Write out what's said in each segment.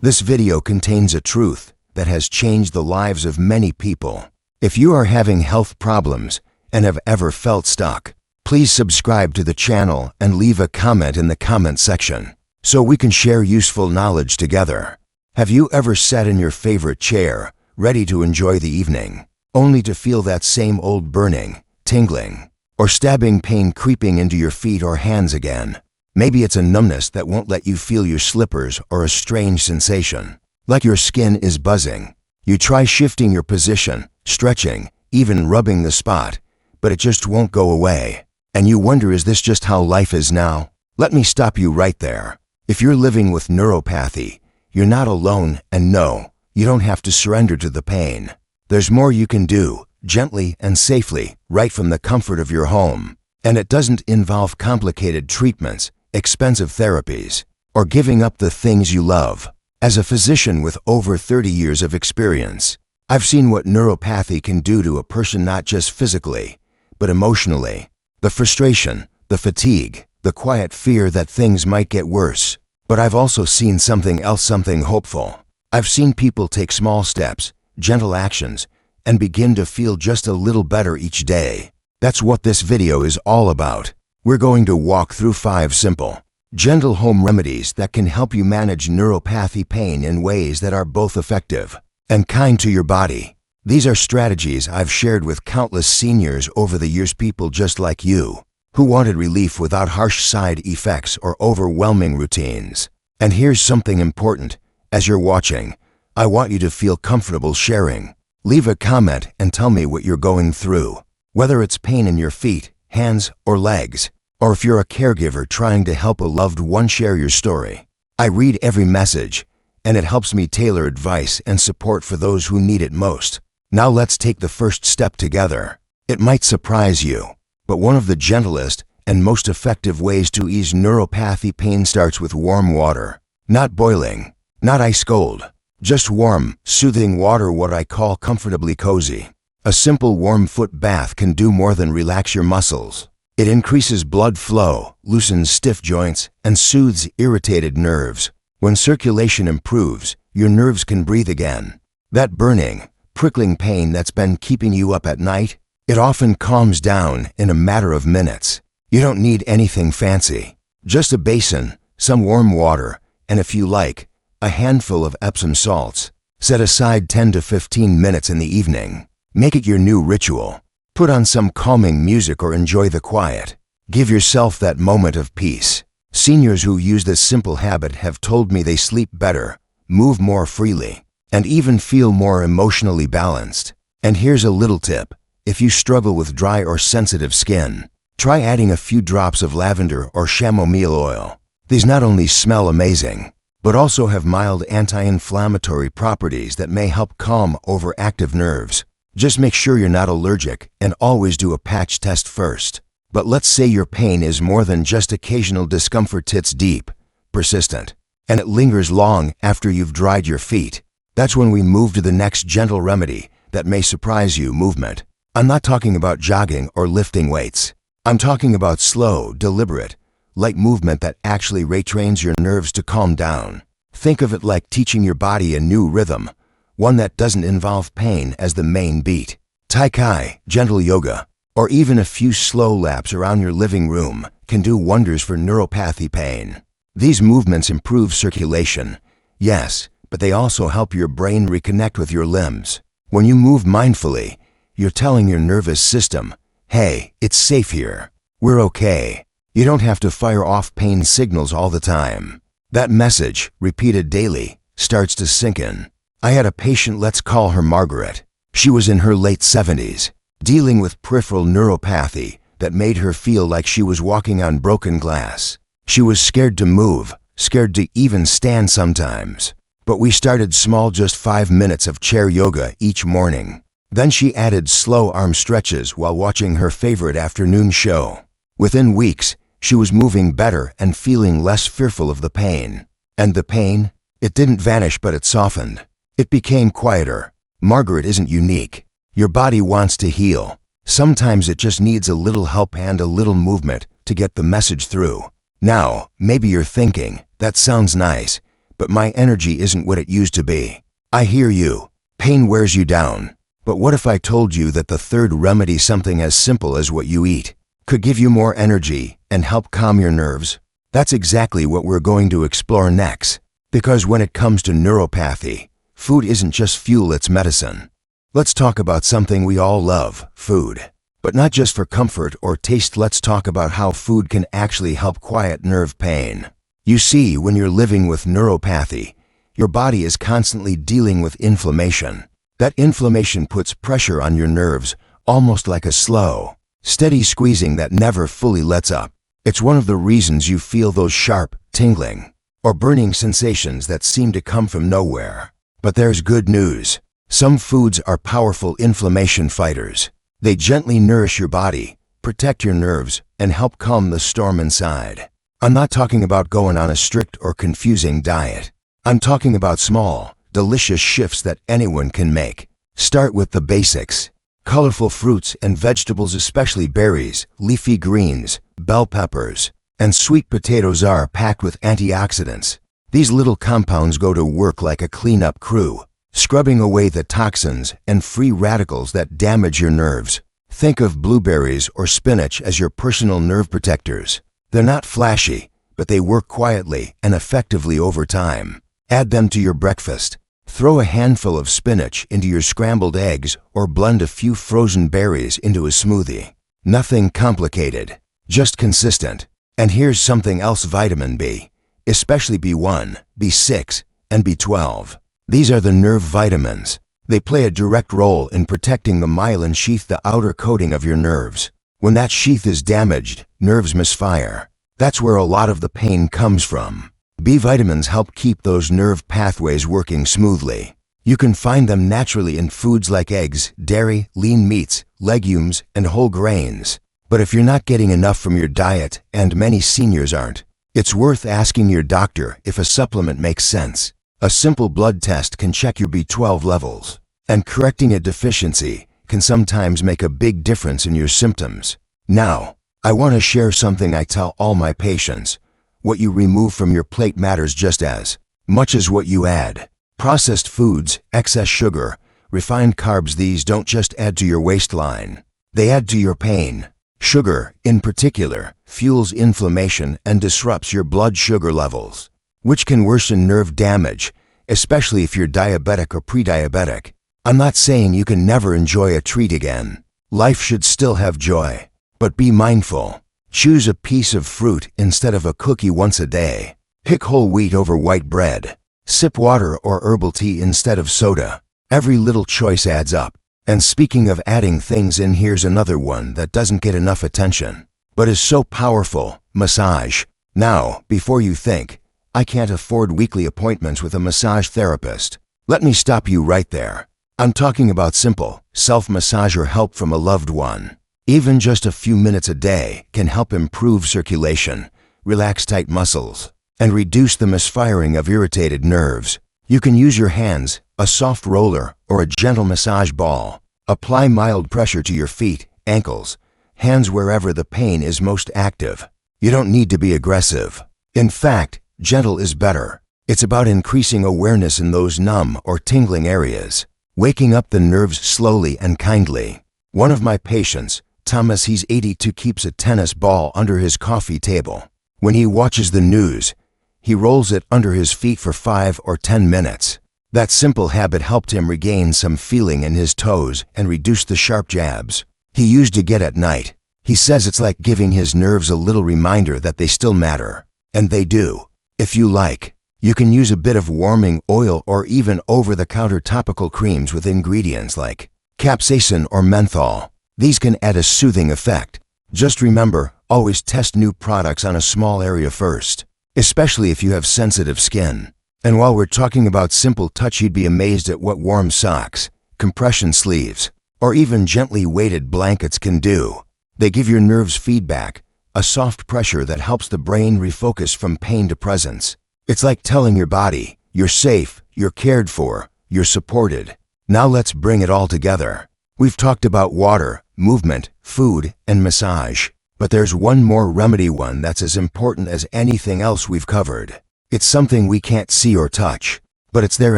This video contains a truth that has changed the lives of many people. If you are having health problems and have ever felt stuck, please subscribe to the channel and leave a comment in the comment section so we can share useful knowledge together. Have you ever sat in your favorite chair, ready to enjoy the evening, only to feel that same old burning, tingling, or stabbing pain creeping into your feet or hands again? Maybe it's a numbness that won't let you feel your slippers, or a strange sensation, like your skin is buzzing. You try shifting your position, stretching, even rubbing the spot, but it just won't go away. And you wonder, is this just how life is now? Let me stop you right there. If you're living with neuropathy, you're not alone, and no, you don't have to surrender to the pain. There's more you can do, gently and safely, right from the comfort of your home. And it doesn't involve complicated treatments, expensive therapies, or giving up the things you love. As a physician with over 30 years of experience, I've seen what neuropathy can do to a person, not just physically, but emotionally. The frustration, the fatigue, the quiet fear that things might get worse. But I've also seen something else, something hopeful. I've seen people take small steps, gentle actions, and begin to feel just a little better each day. That's what this video is all about. We're going to walk through 5 simple, gentle home remedies that can help you manage neuropathy pain in ways that are both effective and kind to your body. These are strategies I've shared with countless seniors over the years, people just like you, who wanted relief without harsh side effects or overwhelming routines. And here's something important. As you're watching, I want you to feel comfortable sharing. Leave a comment and tell me what you're going through, whether it's pain in your feet, hands, or legs, or if you're a caregiver trying to help a loved one. Share your story. I read every message, and it helps me tailor advice and support for those who need it most. Now let's take the first step together. It might surprise you, but one of the gentlest and most effective ways to ease neuropathy pain starts with warm water. Not boiling, not ice cold, just warm, soothing water, what I call comfortably cozy. A simple warm foot bath can do more than relax your muscles. It increases blood flow, loosens stiff joints, and soothes irritated nerves. When circulation improves, your nerves can breathe again. That burning, prickling pain that's been keeping you up at night, it often calms down in a matter of minutes. You don't need anything fancy. Just a basin, some warm water, and if you like, a handful of Epsom salts. Set aside 10 to 15 minutes in the evening. Make it your new ritual. Put on some calming music or enjoy the quiet. Give yourself that moment of peace. Seniors who use this simple habit have told me they sleep better, move more freely, and even feel more emotionally balanced. And here's a little tip. If you struggle with dry or sensitive skin, try adding a few drops of lavender or chamomile oil. These not only smell amazing, but also have mild anti-inflammatory properties that may help calm overactive nerves. Just make sure you're not allergic, and always do a patch test first. But let's say your pain is more than just occasional discomfort. It's deep, persistent, and it lingers long after you've dried your feet. That's when we move to the next gentle remedy that may surprise you: movement. I'm not talking about jogging or lifting weights. I'm talking about slow, deliberate, light movement that actually retrains your nerves to calm down. Think of it like teaching your body a new rhythm, one that doesn't involve pain as the main beat. Tai Chi, gentle yoga, or even a few slow laps around your living room can do wonders for neuropathy pain. These movements improve circulation, yes, but they also help your brain reconnect with your limbs. When you move mindfully, you're telling your nervous system, hey, it's safe here. We're okay. You don't have to fire off pain signals all the time. That message, repeated daily, starts to sink in. I had a patient, let's call her Margaret. She was in her late 70s, dealing with peripheral neuropathy that made her feel like she was walking on broken glass. She was scared to move, scared to even stand sometimes. But we started small, just 5 minutes of chair yoga each morning. Then she added slow arm stretches while watching her favorite afternoon show. Within weeks, she was moving better and feeling less fearful of the pain. And the pain? It didn't vanish, but it softened. It became quieter. Margaret isn't unique. Your body wants to heal. Sometimes it just needs a little help and a little movement to get the message through. Now, maybe you're thinking, that sounds nice, but my energy isn't what it used to be. I hear you. Pain wears you down. But what if I told you that the third remedy, something as simple as what you eat, could give you more energy and help calm your nerves? That's exactly what we're going to explore next. Because when it comes to neuropathy, food isn't just fuel, it's medicine. Let's talk about something we all love, food. But not just for comfort or taste, let's talk about how food can actually help quiet nerve pain. You see, when you're living with neuropathy, your body is constantly dealing with inflammation. That inflammation puts pressure on your nerves, almost like a slow, steady squeezing that never fully lets up. It's one of the reasons you feel those sharp, tingling, or burning sensations that seem to come from nowhere. But there's good news. Some foods are powerful inflammation fighters. They gently nourish your body, protect your nerves, and help calm the storm inside. I'm not talking about going on a strict or confusing diet. I'm talking about small, delicious shifts that anyone can make. Start with the basics. Colorful fruits and vegetables, especially berries, leafy greens, bell peppers, and sweet potatoes are packed with antioxidants. These little compounds go to work like a cleanup crew, scrubbing away the toxins and free radicals that damage your nerves. Think of blueberries or spinach as your personal nerve protectors. They're not flashy, but they work quietly and effectively over time. Add them to your breakfast. Throw a handful of spinach into your scrambled eggs or blend a few frozen berries into a smoothie. Nothing complicated, just consistent. And here's something else: vitamin B, especially B1, B6, and B12. These are the nerve vitamins. They play a direct role in protecting the myelin sheath, the outer coating of your nerves. When that sheath is damaged, nerves misfire. That's where a lot of the pain comes from. B vitamins help keep those nerve pathways working smoothly. You can find them naturally in foods like eggs, dairy, lean meats, legumes, and whole grains. But if you're not getting enough from your diet, and many seniors aren't, it's worth asking your doctor if a supplement makes sense. A simple blood test can check your B12 levels, and correcting a deficiency can sometimes make a big difference in your symptoms. Now, I want to share something I tell all my patients. What you remove from your plate matters just as much as what you add. Processed foods, excess sugar, refined carbs, these don't just add to your waistline. They add to your pain. Sugar, in particular, fuels inflammation and disrupts your blood sugar levels, which can worsen nerve damage, especially if you're diabetic or pre-diabetic. I'm not saying you can never enjoy a treat again. Life should still have joy. But be mindful. Choose a piece of fruit instead of a cookie once a day. Pick whole wheat over white bread. Sip water or herbal tea instead of soda. Every little choice adds up. And speaking of adding things in, here's another one that doesn't get enough attention, but is so powerful: massage. Now, before you think, I can't afford weekly appointments with a massage therapist, let me stop you right there. I'm talking about simple, self-massage or help from a loved one. Even just a few minutes a day can help improve circulation, relax tight muscles, and reduce the misfiring of irritated nerves. You can use your hands, a soft roller, or a gentle massage ball. Apply mild pressure to your feet, ankles, hands, wherever the pain is most active. You don't need to be aggressive. In fact, gentle is better. It's about increasing awareness in those numb or tingling areas, waking up the nerves slowly and kindly. One of my patients, Thomas, he's 82, keeps a tennis ball under his coffee table. When he watches the news, he rolls it under his feet for 5 or 10 minutes. That simple habit helped him regain some feeling in his toes and reduce the sharp jabs he used to get at night. He says it's like giving his nerves a little reminder that they still matter. And they do. If you like, you can use a bit of warming oil or even over-the-counter topical creams with ingredients like capsaicin or menthol. These can add a soothing effect. Just remember, always test new products on a small area first, especially if you have sensitive skin. And while we're talking about simple touch, you'd be amazed at what warm socks, compression sleeves, or even gently weighted blankets can do. They give your nerves feedback, a soft pressure that helps the brain refocus from pain to presence. It's like telling your body, you're safe, you're cared for, you're supported. Now let's bring it all together. We've talked about water, movement, food, and massage. But there's one more remedy, one that's as important as anything else we've covered. It's something we can't see or touch, but it's there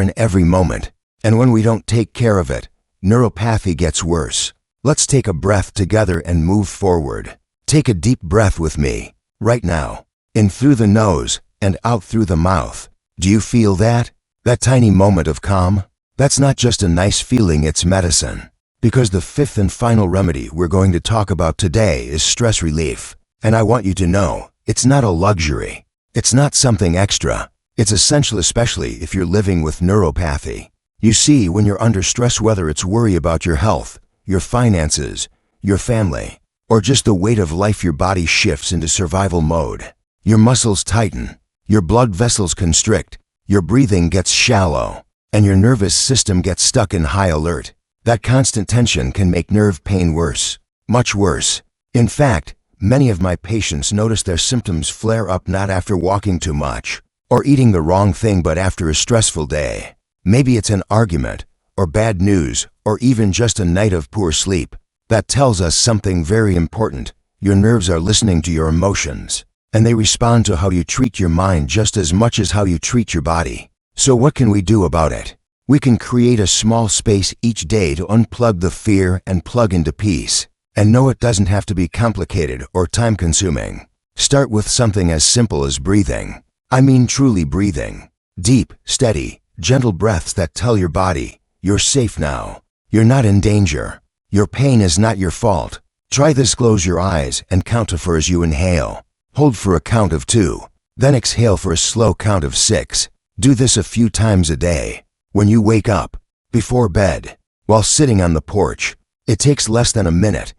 in every moment. And when we don't take care of it, neuropathy gets worse. Let's take a breath together and move forward. Take a deep breath with me, right now. In through the nose and out through the mouth. Do you feel that? That tiny moment of calm? That's not just a nice feeling, it's medicine. Because the fifth and final remedy we're going to talk about today is stress relief. And I want you to know, it's not a luxury. It's not something extra. It's essential, especially if you're living with neuropathy. You see, when you're under stress, whether it's worry about your health, your finances, your family, or just the weight of life, your body shifts into survival mode. Your muscles tighten, your blood vessels constrict, your breathing gets shallow, and your nervous system gets stuck in high alert. That constant tension can make nerve pain worse, much worse. In fact, many of my patients notice their symptoms flare up not after walking too much, or eating the wrong thing, but after a stressful day. Maybe it's an argument, or bad news, or even just a night of poor sleep. That tells us something very important. Your nerves are listening to your emotions, and they respond to how you treat your mind just as much as how you treat your body. So what can we do about it? We can create a small space each day to unplug the fear and plug into peace. And no, it doesn't have to be complicated or time-consuming. Start with something as simple as breathing. I mean truly breathing. Deep, steady, gentle breaths that tell your body, you're safe now. You're not in danger. Your pain is not your fault. Try this. Close your eyes and count to 4 as you inhale. Hold for a count of 2. Then exhale for a slow count of 6. Do this a few times a day. When you wake up, before bed, while sitting on the porch. It takes less than a minute,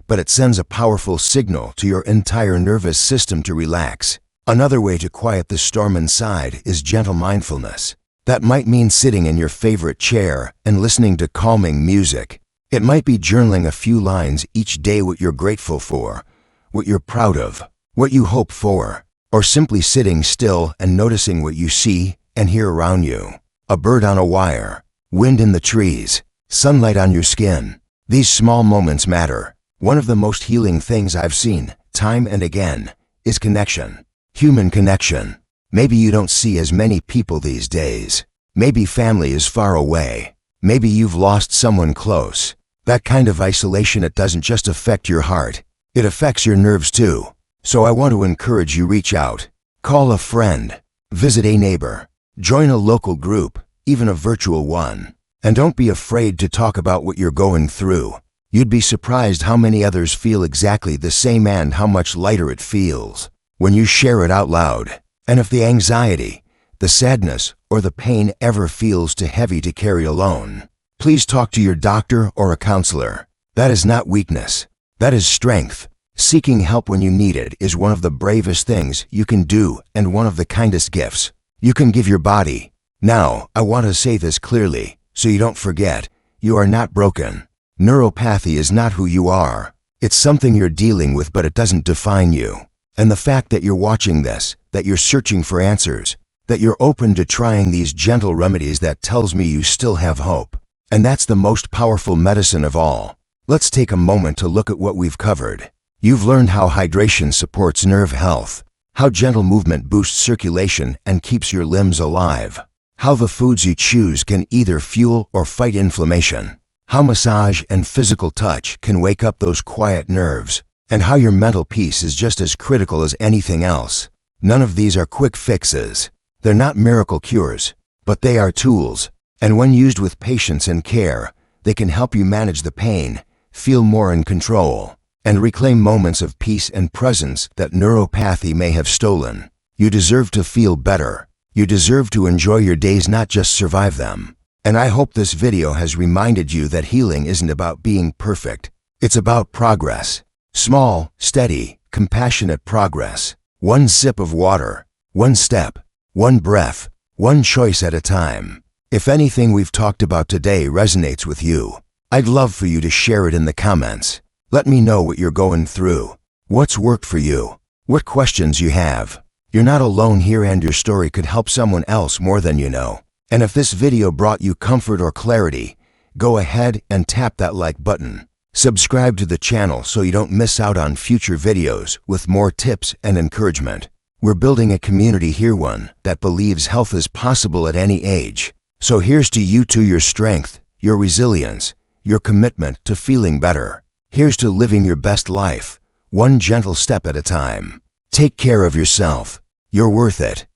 but it sends a powerful signal to your entire nervous system to relax. Another way to quiet the storm inside is gentle mindfulness. That might mean sitting in your favorite chair and listening to calming music. It might be journaling a few lines each day, what you're grateful for, what you're proud of, what you hope for, or simply sitting still and noticing what you see and hear around you. A bird on a wire, wind in the trees, sunlight on your skin. These small moments matter. One of the most healing things I've seen, time and again, is connection. Human connection. Maybe you don't see as many people these days. Maybe family is far away. Maybe you've lost someone close. That kind of isolation, it doesn't just affect your heart. It affects your nerves too. So I want to encourage you, reach out. Call a friend. Visit a neighbor. Join a local group, even a virtual one. And don't be afraid to talk about what you're going through. You'd be surprised how many others feel exactly the same and how much lighter it feels when you share it out loud. And if the anxiety, the sadness, or the pain ever feels too heavy to carry alone, please talk to your doctor or a counselor. That is not weakness. That is strength. Seeking help when you need it is one of the bravest things you can do and one of the kindest gifts you can give your body. Now, I want to say this clearly, so you don't forget, you are not broken. Neuropathy is not who you are. It's something you're dealing with, but it doesn't define you. And the fact that you're watching this, that you're searching for answers, that you're open to trying these gentle remedies, that tells me you still have hope. And that's the most powerful medicine of all. Let's take a moment to look at what we've covered. You've learned how hydration supports nerve health, how gentle movement boosts circulation and keeps your limbs alive, how the foods you choose can either fuel or fight inflammation, how massage and physical touch can wake up those quiet nerves, and how your mental peace is just as critical as anything else. None of these are quick fixes. They're not miracle cures, but they are tools, and when used with patience and care, they can help you manage the pain, feel more in control, and reclaim moments of peace and presence that neuropathy may have stolen. You deserve to feel better. You deserve to enjoy your days, not just survive them. And I hope this video has reminded you that healing isn't about being perfect. It's about progress. Small, steady, compassionate progress. One sip of water, one step, one breath, one choice at a time. If anything we've talked about today resonates with you, I'd love for you to share it in the comments. Let me know what you're going through, what's worked for you, what questions you have. You're not alone here, and your story could help someone else more than you know. And if this video brought you comfort or clarity, go ahead and tap that like button. Subscribe to the channel so you don't miss out on future videos with more tips and encouragement. We're building a community here, one that believes health is possible at any age. So here's to you, to your strength, your resilience, your commitment to feeling better. Here's to living your best life, one gentle step at a time. Take care of yourself. You're worth it.